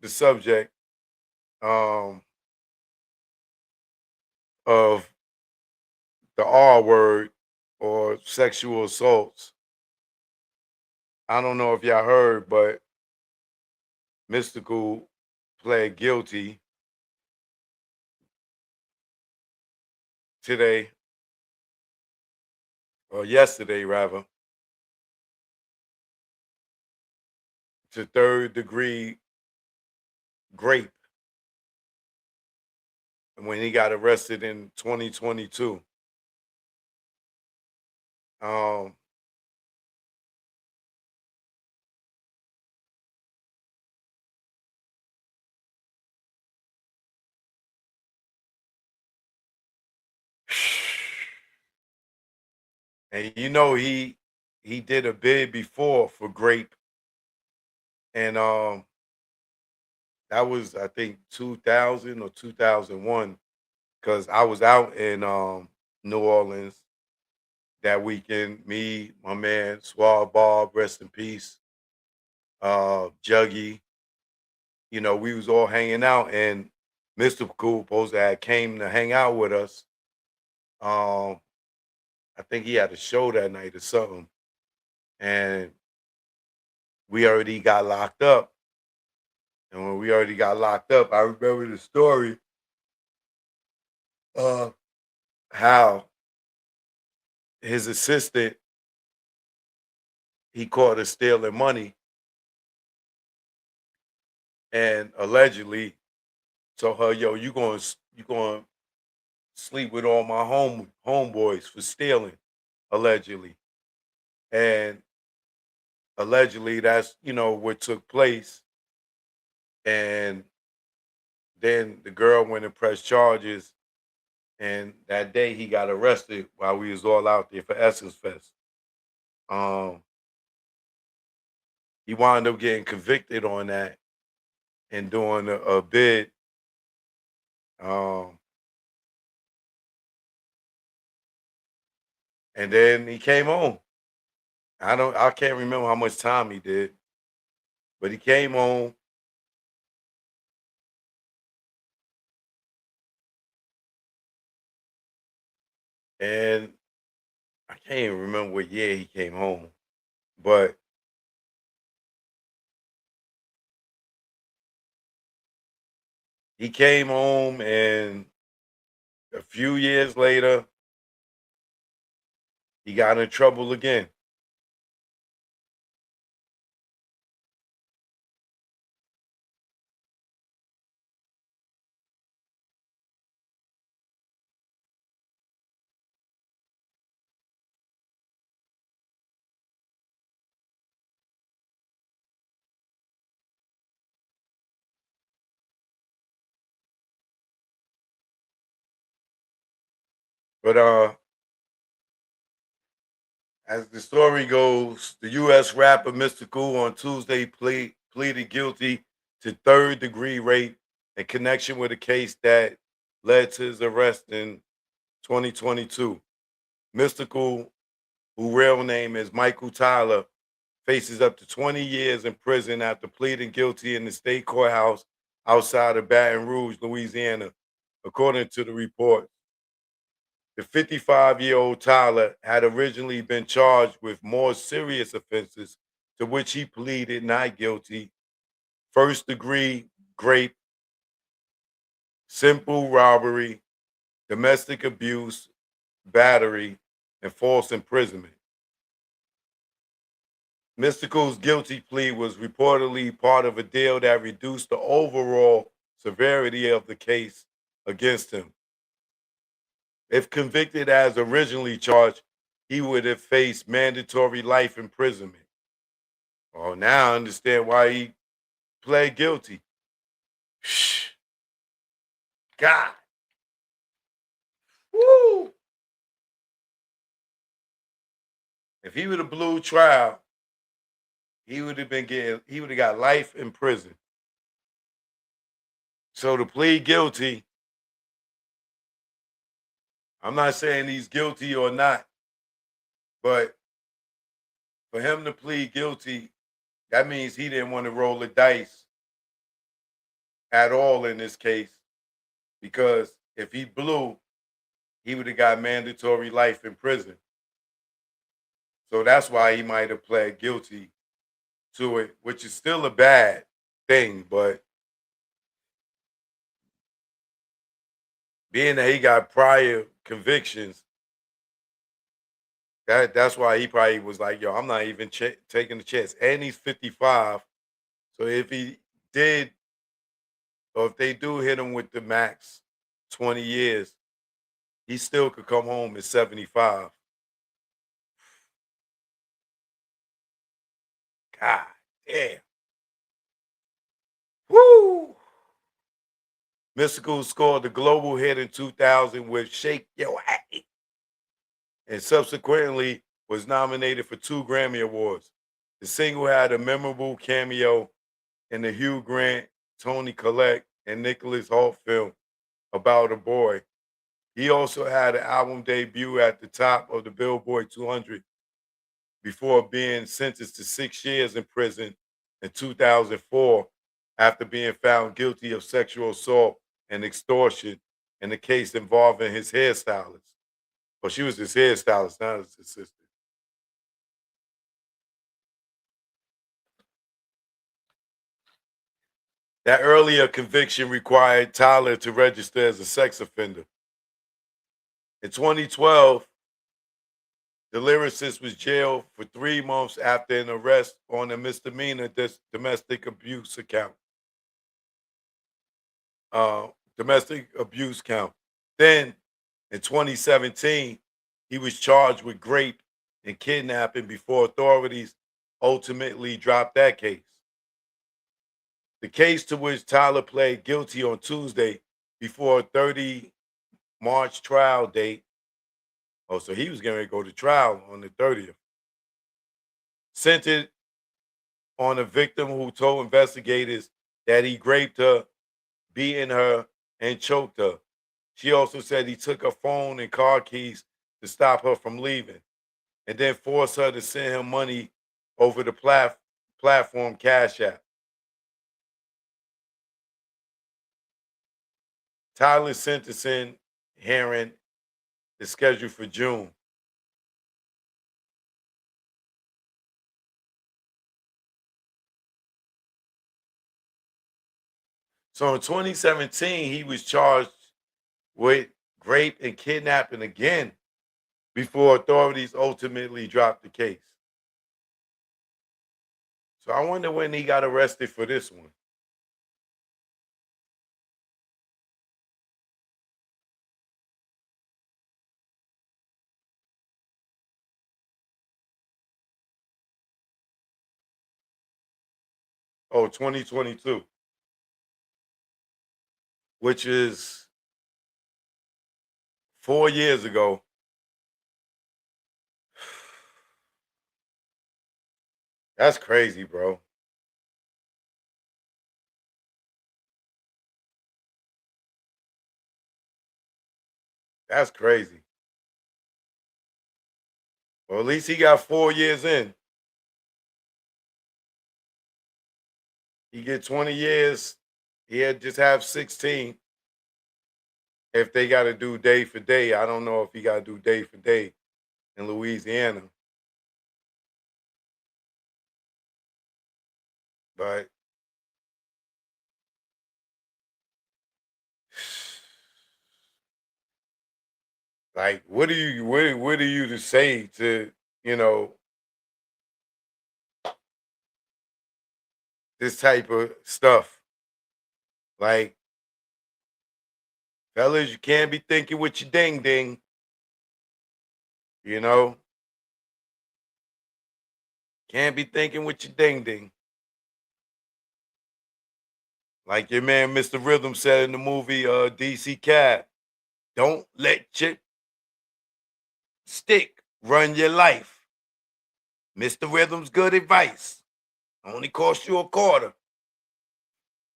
the subject um, of the R word or sexual assaults. I don't know if y'all heard, but Mystical pled guilty today, or yesterday rather, to third degree rape when he got arrested in 2022. Um, and he did a bid before for grape, and that was I think 2000 or 2001 because I was out in New Orleans that weekend. Me, my man Suave Bob, rest in peace, Juggy. We was all hanging out, and Mr. Cool supposed to have came to hang out with us. Um, I think he had a show that night or something, and we already got locked up. And when we already got locked up, I remember the story of how his assistant he caught us stealing money and allegedly told her, "Yo, you going to sleep with all my homeboys for stealing," allegedly. And allegedly that's what took place. And then the girl went and pressed charges, and that day he got arrested while we was all out there for Essence Fest. Um, he wound up getting convicted on that and doing a bid. Um, and then he came home. I can't remember how much time he did, but he came home. And I can't even remember what year he came home, but he came home, and a few years later, he got in trouble again. But as the story goes, the U.S. rapper Mystikal on Tuesday pleaded guilty to third degree rape in connection with a case that led to his arrest in 2022. Mystical, whose real name is Michael Tyler, faces up to 20 years in prison after pleading guilty in the state courthouse outside of Baton Rouge, Louisiana, according to the report. The 55-year-old Tyler had originally been charged with more serious offenses to which he pleaded not guilty: first degree rape, simple robbery, domestic abuse, battery, and false imprisonment. Mystical's guilty plea was reportedly part of a deal that reduced the overall severity of the case against him. If convicted as originally charged, he would have faced mandatory life imprisonment. Oh, now I understand why he pled guilty. God. Woo! If he would have blew trial, he would have got life in prison. So to plead guilty, I'm not saying he's guilty or not, but for him to plead guilty, that means he didn't want to roll the dice at all in this case because if he blew, he would have got mandatory life in prison. So that's why he might have pled guilty to it, which is still a bad thing. But being that he got prior convictions, that's why he probably was like, "Yo, I'm not even taking the chance." And he's 55, so if he did, or if they do hit him with the max 20 years, he still could come home at 75. God damn. Woo! Mystical scored the global hit in 2000 with "Shake Your Ass," and subsequently was nominated for 2 Grammy Awards. The single had a memorable cameo in the Hugh Grant, Tony Collette, and Nicholas Hoult film about a boy. He also had an album debut at the top of the Billboard 200 before being sentenced to 6 years in prison in 2004 after being found guilty of sexual assault and extortion in a case involving his hairstylist. Well, she was his hairstylist, not his assistant. That earlier conviction required Tyler to register as a sex offender. In 2012, the lyricist was jailed for 3 months after an arrest on a misdemeanor domestic abuse account. Uh, Domestic abuse count. Then in 2017, he was charged with rape and kidnapping before authorities ultimately dropped that case. The case to which Tyler pled guilty on Tuesday before a 30 March trial date. Oh, so he was going to go to trial on the 30th. Centered on a victim who told investigators that he raped her, beaten her, and choked her. She also said he took her phone and car keys to stop her from leaving and then forced her to send him money over the platform Cash App. Tyler's sentencing hearing is scheduled for June. So in 2017, he was charged with rape and kidnapping again before authorities ultimately dropped the case. So I wonder when he got arrested for this one. Oh, 2022, which is 4 years ago. That's crazy, bro. That's crazy. Well, at least he got 4 years in. He get 20 years. He had just have 16. If they got to do day for day, I don't know if he got to do day for day in Louisiana. But like, what are you to say to you know this type of stuff? Like, fellas, you can't be thinking with your ding ding. You know, can't be thinking with your ding ding. Like your man, Mr. Rhythm said in the movie DC Cab. Don't let your stick run your life. Mr. Rhythm's good advice. Only cost you a quarter.